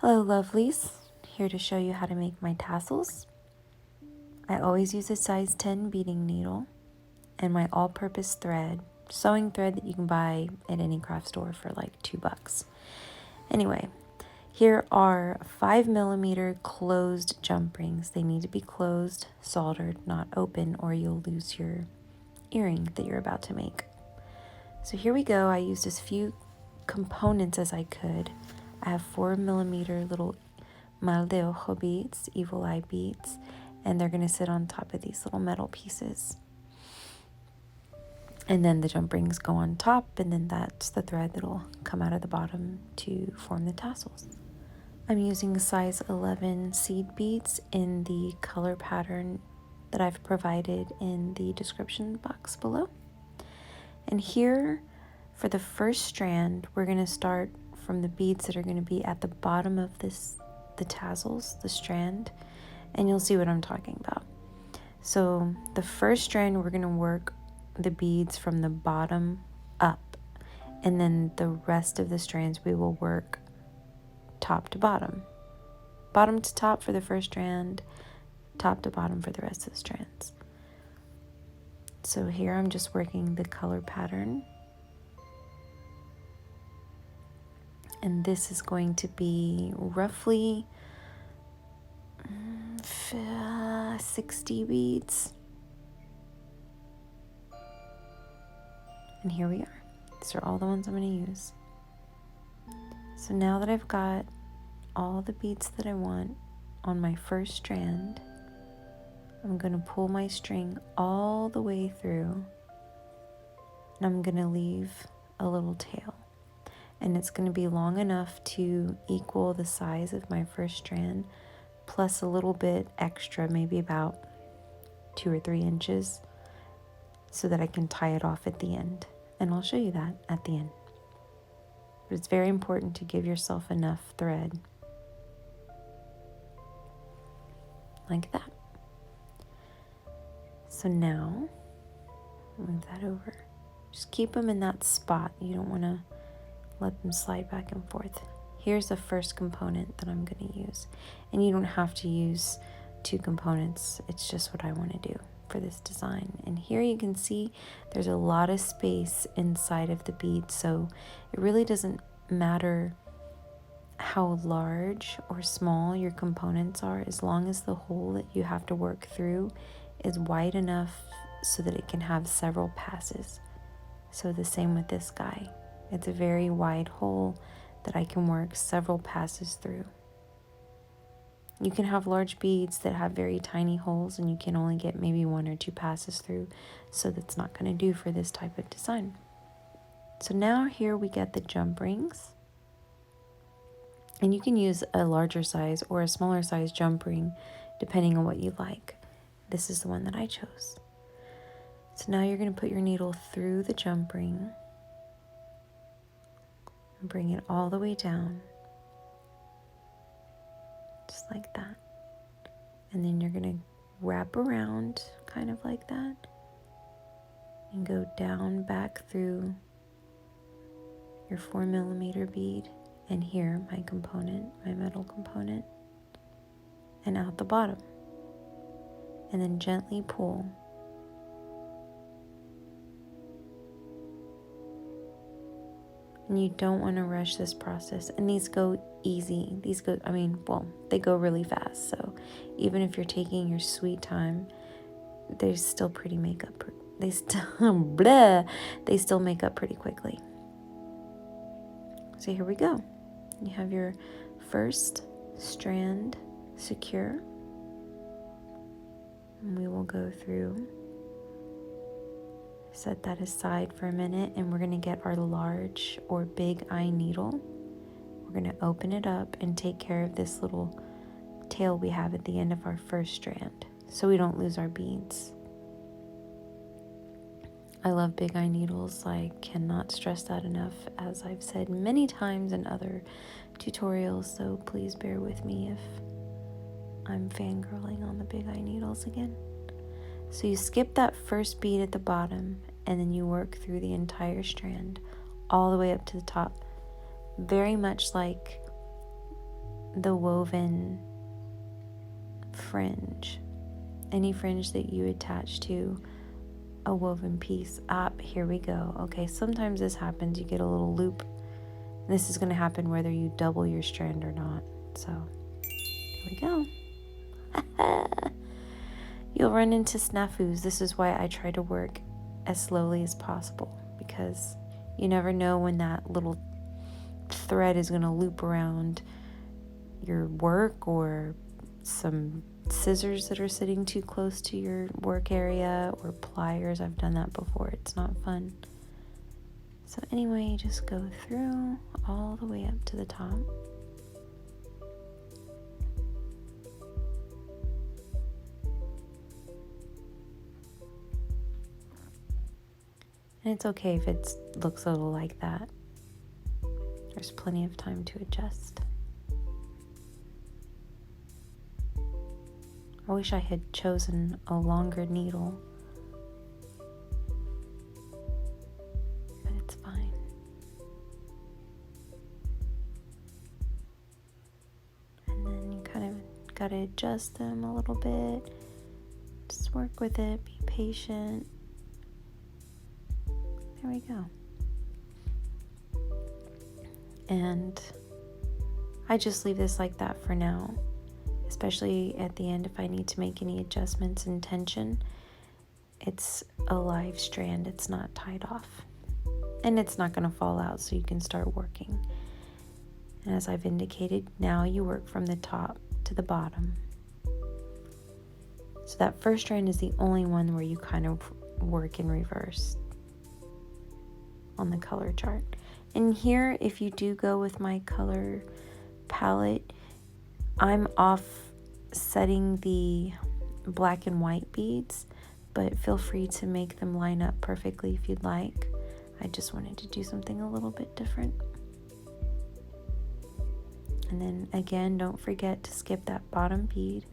Hello lovelies, here to show you how to make my tassels. I always use a size 10 beading needle and my all-purpose thread, sewing thread that you can buy at any craft store for like $2. Anyway, here are 5mm closed jump rings. They need to be closed, soldered, not open, or you'll lose your earring that you're about to make. So here we go. I used as few components as I could. I have 4mm little mal de ojo beads, evil eye beads, and they're going to sit on top of these little metal pieces. And then the jump rings go on top, and then that's the thread that'll come out of the bottom to form the tassels. I'm using size 11 seed beads in the color pattern that I've provided in the description box below. And here, for the first strand, we're going to start from the beads that are going to be at the bottom of the tassels, the strand, and you'll see what I'm talking about. So the first strand, we're going to work the beads from the bottom up, and then the rest of the strands we will work top to bottom. Bottom to top for the first strand, top to bottom for the rest of the strands. So here I'm just working the color pattern. And this is going to be roughly 60 beads. And here we are. These are all the ones I'm going to use. So now that I've got all the beads that I want on my first strand, I'm going to pull my string all the way through, and I'm going to leave a little tail. And it's going to be long enough to equal the size of my first strand, plus a little bit extra, maybe about 2 or 3 inches, so that I can tie it off at the end. And I'll show you that at the end. But it's very important to give yourself enough thread. Like that. So now, move that over. Just keep them in that spot. You don't want to let them slide back and forth. Here's the first component that I'm going to use. And you don't have to use 2 components. It's just what I want to do for this design. And here you can see there's a lot of space inside of the bead, so it really doesn't matter how large or small your components are, as long as the hole that you have to work through is wide enough so that it can have several passes. So the same with this guy. It's a very wide hole that I can work several passes through. You can have large beads that have very tiny holes and you can only get maybe 1 or 2 passes through, so that's not going to do for this type of design. So now here we get the jump rings. And you can use a larger size or a smaller size jump ring depending on what you like. This is the one that I chose. So now you're going to put your needle through the jump ring and bring it all the way down, just like that. And then you're going to wrap around kind of like that and go down back through your 4mm bead, and here my component, my metal component, and out the bottom, and then gently pull. And you don't want to rush this process. And these go easy. These go, they go really fast. So even if you're taking your sweet time, they still pretty makeup. They still make up pretty quickly. So here we go. You have your first strand secure. And we will go through. Set that aside for a minute, and we're going to get our large or big eye needle. We're going to open it up and take care of this little tail we have at the end of our first strand, so we don't lose our beads. I love big eye needles. I cannot stress that enough, as I've said many times in other tutorials, so please bear with me if I'm fangirling on the big eye needles again. So you skip that first bead at the bottom, and then you work through the entire strand all the way up to the top. Very much like the woven fringe, any fringe that you attach to a woven piece. Here we go. Okay, sometimes this happens. You get a little loop. This is going to happen whether you double your strand or not. So here we go. You'll run into snafus. This is why I try to work as slowly as possible, because you never know when that little thread is going to loop around your work, or some scissors that are sitting too close to your work area, or pliers. I've done that before. It's not fun. So anyway, you just go through all the way up to the top. And it's okay if it looks a little like that. There's plenty of time to adjust. I wish I had chosen a longer needle, but it's fine. And then you kind of got to adjust them a little bit. Just work with it, be patient. There we go. And I just leave this like that for now, especially at the end if I need to make any adjustments in tension. It's a live strand, it's not tied off. And it's not going to fall out, so you can start working. And as I've indicated, now you work from the top to the bottom. So that first strand is the only one where you kind of work in reverse on the color chart. And here, if you do go with my color palette, I'm off setting the black and white beads, but feel free to make them line up perfectly if you'd like. I just wanted to do something a little bit different. And then again, don't forget to skip that bottom bead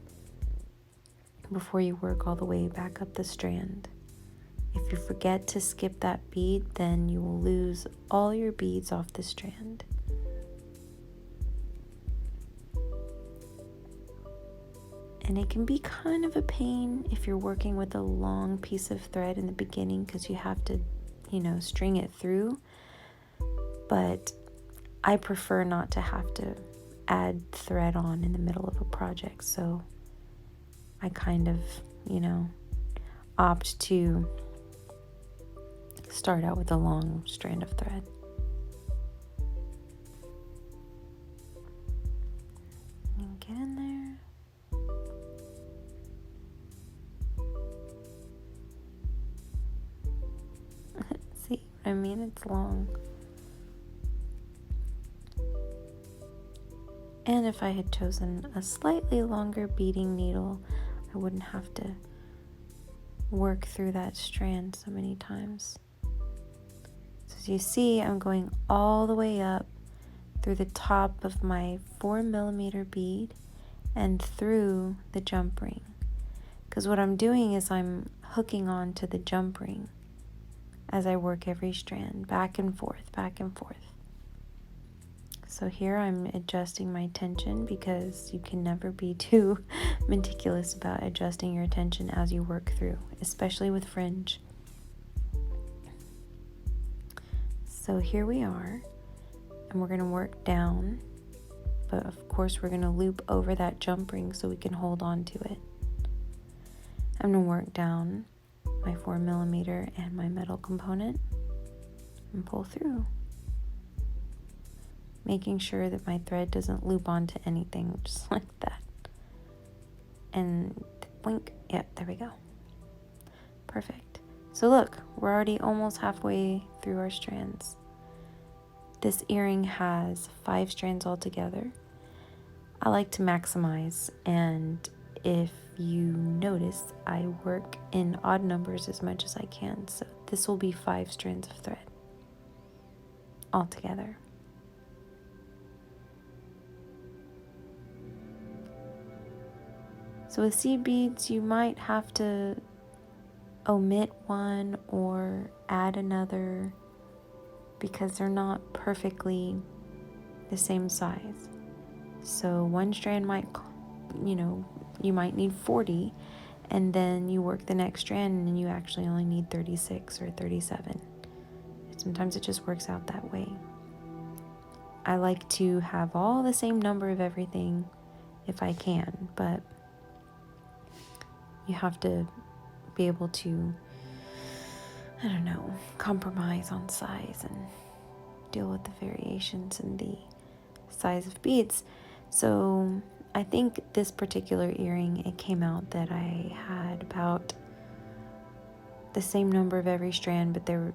before you work all the way back up the strand. If you forget to skip that bead, then you will lose all your beads off the strand. And it can be kind of a pain if you're working with a long piece of thread in the beginning, because you have to, string it through. But I prefer not to have to add thread on in the middle of a project. So I kind of, opt to start out with a long strand of thread. And get in there. See what I mean? It's long. And if I had chosen a slightly longer beading needle, I wouldn't have to work through that strand so many times. So as you see, I'm going all the way up through the top of my 4mm bead and through the jump ring. Because what I'm doing is I'm hooking on to the jump ring as I work every strand, back and forth, back and forth. So here I'm adjusting my tension, because you can never be too meticulous about adjusting your tension as you work through, especially with fringe. So here we are, and we're going to work down, but of course we're going to loop over that jump ring so we can hold on to it. I'm going to work down my 4mm and my metal component and pull through, making sure that my thread doesn't loop onto anything, just like that. And blink. Yeah, there we go. Perfect. So look, we're already almost halfway through our strands. This earring has 5 strands altogether. I like to maximize, and if you notice, I work in odd numbers as much as I can. So this will be 5 strands of thread altogether. So with seed beads, you might have to omit one or add another, because they're not perfectly the same size. So one strand might, you might need 40, and then you work the next strand and you actually only need 36 or 37. Sometimes it just works out that way. I like to have all the same number of everything if I can, but you have to be able to, compromise on size and deal with the variations in the size of beads. So I think this particular earring, it came out that I had about the same number of every strand, but there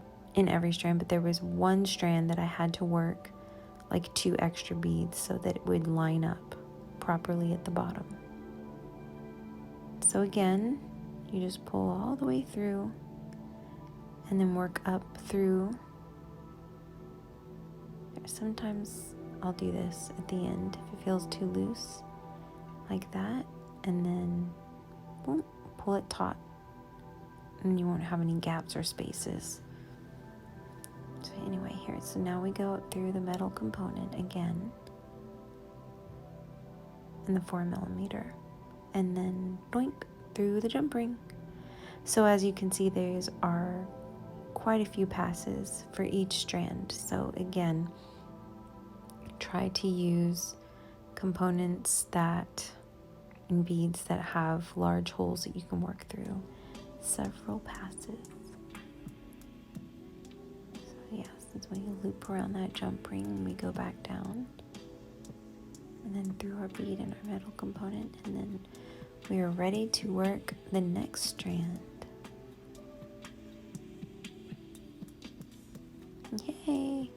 was one strand that I had to work like 2 extra beads so that it would line up properly at the bottom. So again, you just pull all the way through and then work up through. Sometimes I'll do this at the end if it feels too loose, like that, and then boom, pull it taut, and you won't have any gaps or spaces. So anyway, here, so now we go up through the metal component again in the 4mm, and then doink through the jump ring. So as you can see, there are quite a few passes for each strand. So again, try to use components in beads that have large holes that you can work through several passes. So yes, that's when you loop around that jump ring and we go back down, and then through our bead and our metal component, and then we are ready to work the next strand. Yay!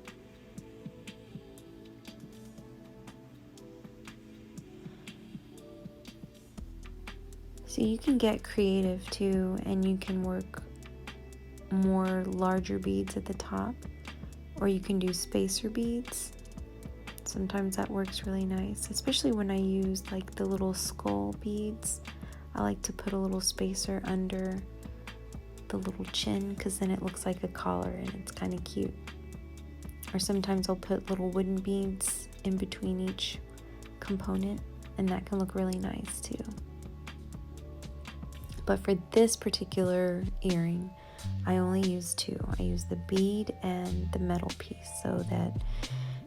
So you can get creative too, and you can work more larger beads at the top, or you can do spacer beads. Sometimes that works really nice, especially when I use like the little skull beads. I like to put a little spacer under the little chin, because then it looks like a collar and it's kind of cute. Or sometimes I'll put little wooden beads in between each component, and that can look really nice too. But for this particular earring, I only use 2. I use the bead and the metal piece so that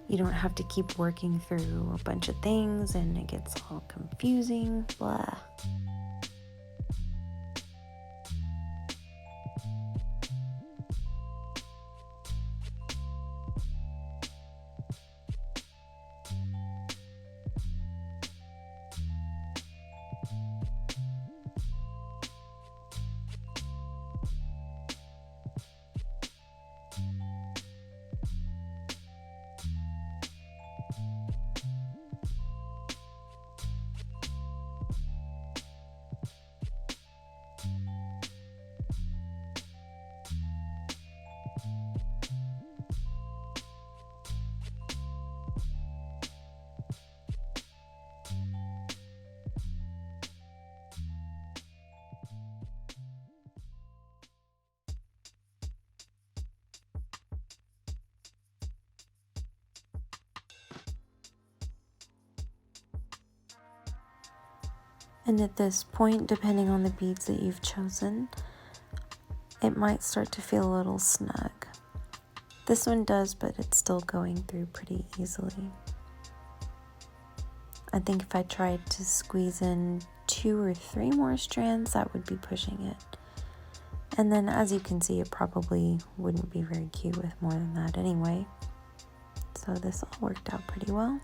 you don't have to keep working through a bunch of things and it gets all confusing, blah. And at this point, depending on the beads that you've chosen, it might start to feel a little snug. This one does, but it's still going through pretty easily. I think if I tried to squeeze in 2 or 3 more strands, that would be pushing it. And then as you can see, it probably wouldn't be very cute with more than that anyway. So this all worked out pretty well.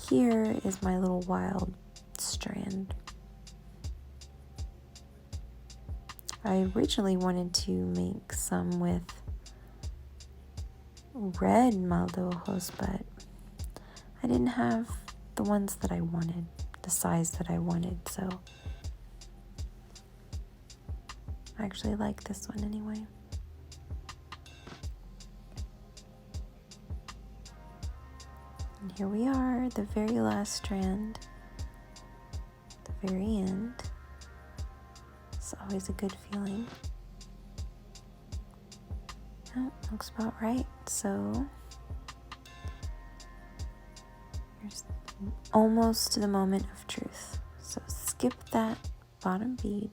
Here is my little wild strand. I originally wanted to make some with red mal de ojos, but I didn't have the ones that I wanted, the size that I wanted, so I actually like this one anyway. And here we are, the very last strand, the very end. It's always a good feeling. Oh, looks about right. So Here's almost to the moment of truth. So skip that bottom bead,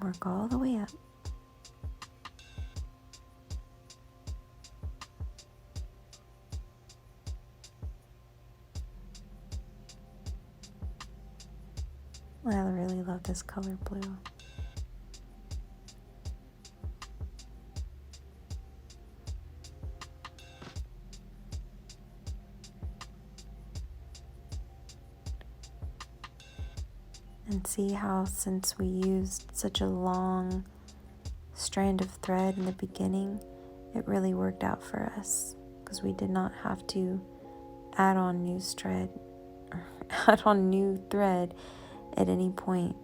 work all the way up. I really love this color blue. And see how, since we used such a long strand of thread in the beginning, it really worked out for us because we did not have to add on new thread or add on new thread at any point.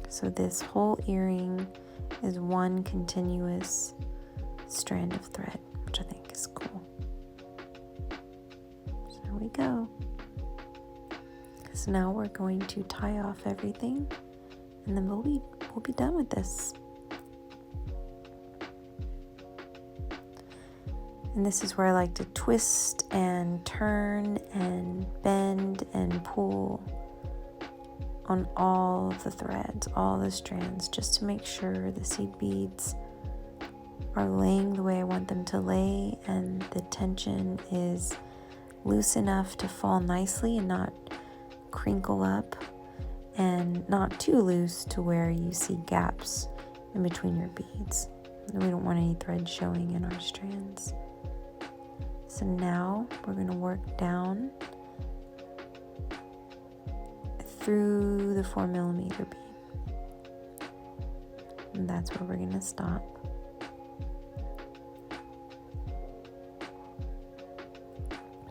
So this whole earring is one continuous strand of thread, which I think is cool. So there we go. So now we're going to tie off everything, and then we'll be done with this. And this is where I like to twist and turn and bend and pull on all of the threads, all the strands, just to make sure the seed beads are laying the way I want them to lay, and the tension is loose enough to fall nicely and not crinkle up, and not too loose to where you see gaps in between your beads. And we don't want any thread showing in our strands. So now we're going to work down through the 4mm bead. And that's where we're going to stop.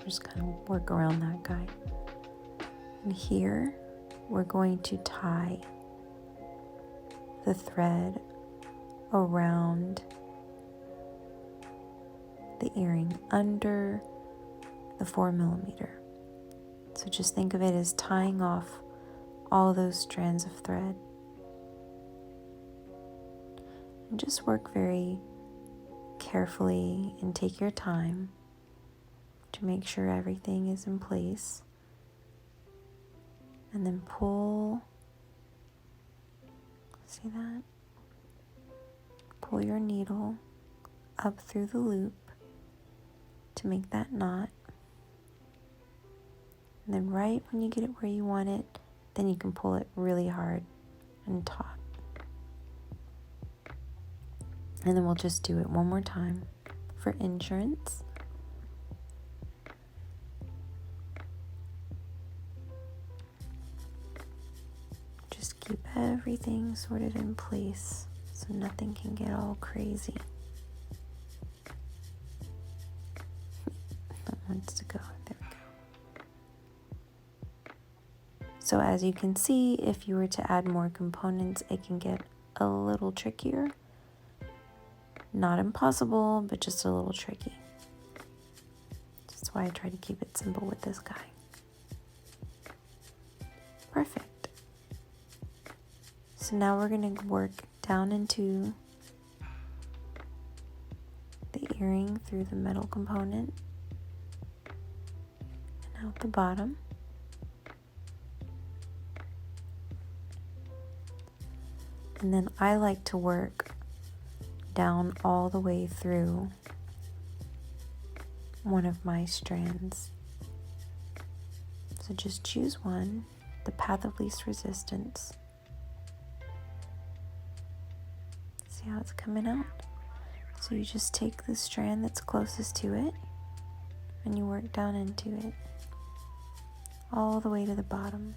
Just kind of work around that guy. And here we're going to tie the thread around the earring under the 4mm. So just think of it as tying off all those strands of thread. And just work very carefully and take your time to make sure everything is in place. And then pull, see that? Pull your needle up through the loop to make that knot. And then right when you get it where you want it, then you can pull it really hard and taut. And then we'll just do it one more time for insurance. Just keep everything sorted in place so nothing can get all crazy. That wants to go. There we go. So as you can see, if you were to add more components, it can get a little trickier. Not impossible, but just a little tricky. That's why I try to keep it simple with this guy. Perfect. So now we're going to work down into the earring through the metal component and out the bottom. And then I like to work down all the way through one of my strands. So just choose one, the path of least resistance. See how it's coming out? So you just take the strand that's closest to it and you work down into it all the way to the bottom.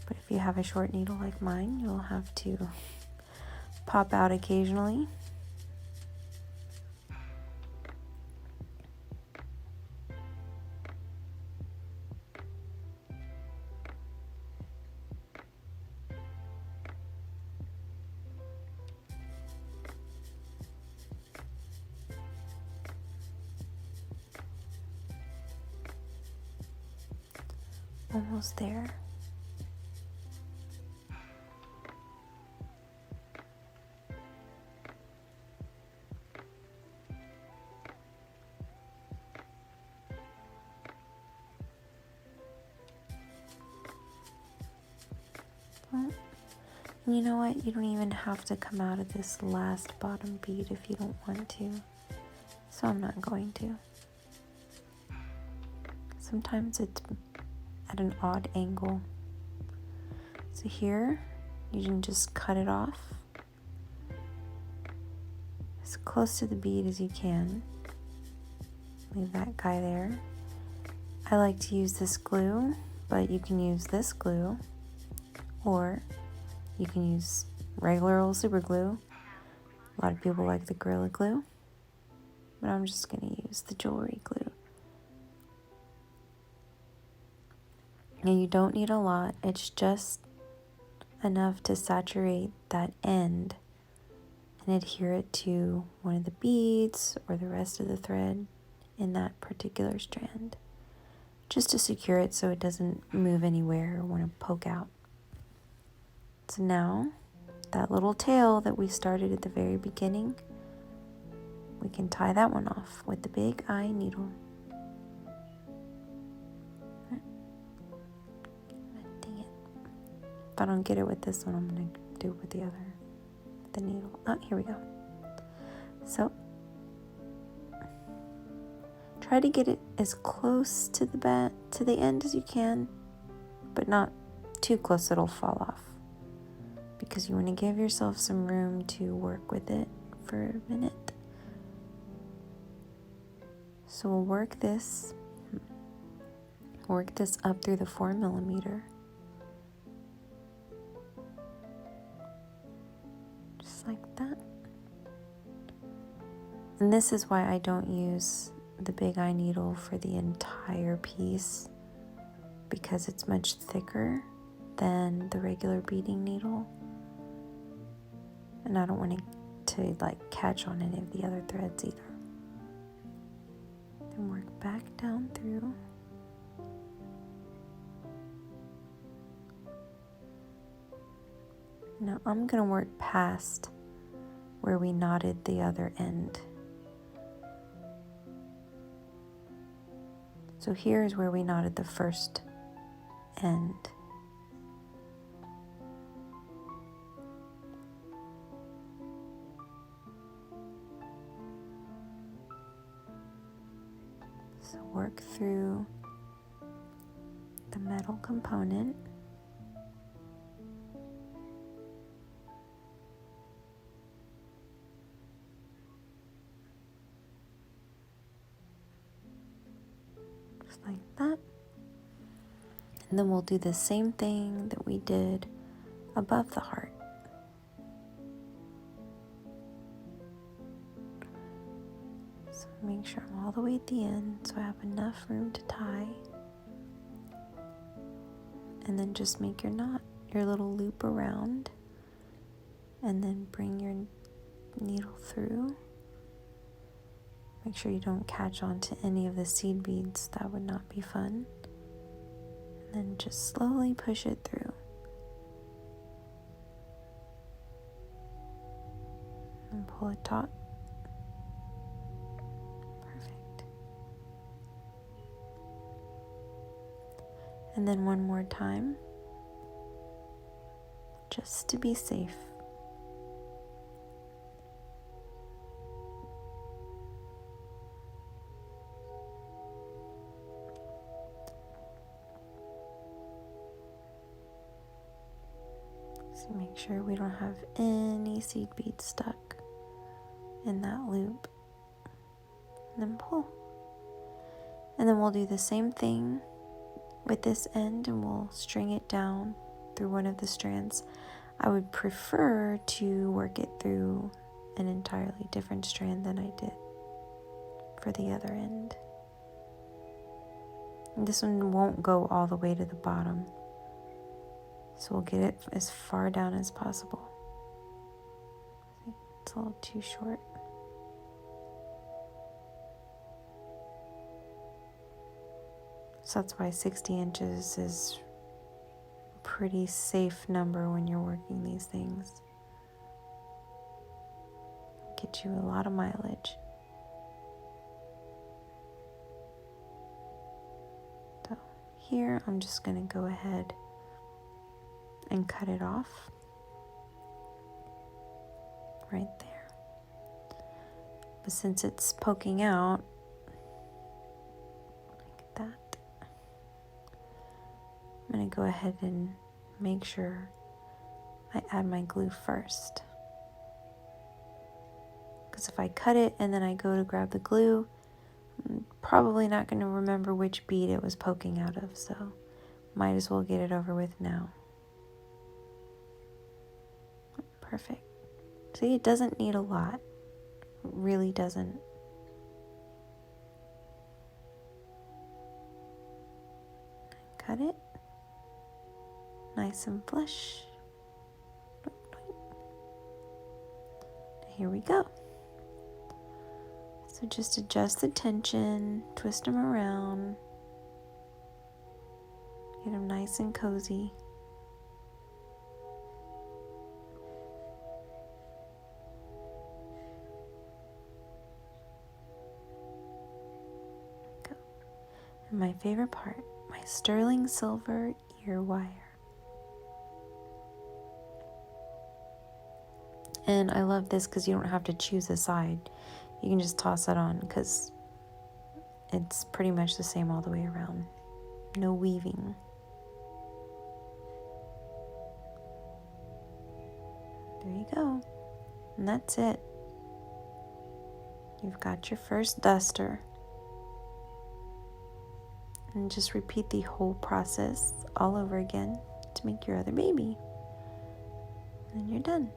But if you have a short needle like mine, you'll have to pop out occasionally. Almost there. And you know what? You don't even have to come out of this last bottom bead if you don't want to. So I'm not going to. Sometimes it's at an odd angle. So here, you can just cut it off as close to the bead as you can. Leave that guy there. I like to use this glue, but you can use this glue, or you can use regular old super glue. A lot of people like the Gorilla Glue, but I'm just going to use the jewelry glue. And you don't need a lot. It's just enough to saturate that end and adhere it to one of the beads or the rest of the thread in that particular strand, just to secure it so it doesn't move anywhere or want to poke out. So now, that little tail that we started at the very beginning, we can tie that one off with the big eye needle. Dang it. If I don't get it with this one, I'm going to do it with the needle. Oh, here we go. So, try to get it as close to the end as you can, but not too close it'll fall off, because you want to give yourself some room to work with it for a minute. So we'll work this up through the 4mm. Just like that. And this is why I don't use the big eye needle for the entire piece, because it's much thicker than the regular beading needle. And I don't want it to like catch on any of the other threads either. Then work back down through. Now I'm going to work past where we knotted the other end. So here's where we knotted the first end. So work through the metal component. Just like that. And then we'll do the same thing that we did above the heart. So make sure I'm all the way at the end so I have enough room to tie. And then just make your knot, your little loop around, and then bring your needle through. Make sure you don't catch on to any of the seed beads, that would not be fun. And then just slowly push it through. And pull it taut. Perfect. And then one more time, just to be safe. So make sure we don't have any seed beads stuck in that loop. And then pull. And then we'll do the same thing with this end, and we'll string it down through one of the strands. I would prefer to work it through an entirely different strand than I did for the other end. And this one won't go all the way to the bottom, so we'll get it as far down as possible. It's a little too short. So that's why 60 inches is a pretty safe number when you're working these things. Get you a lot of mileage. So here I'm just going to go ahead and cut it off. right there. But since it's poking out, like that, I'm going to go ahead and make sure I add my glue first. Because if I cut it and then I go to grab the glue, I'm probably not going to remember which bead it was poking out of, so might as well get it over with now. Perfect. See, it doesn't need a lot. It really doesn't. Cut it. Nice and flush. Here we go. So just adjust the tension, twist them around, get them nice and cozy. Go. And my favorite part, my sterling silver ear wire. And I love this because you don't have to choose a side. You can just toss it on because it's pretty much the same all the way around. No weaving. There you go. And that's it. You've got your first duster. And just repeat the whole process all over again to make your other baby. And you're done.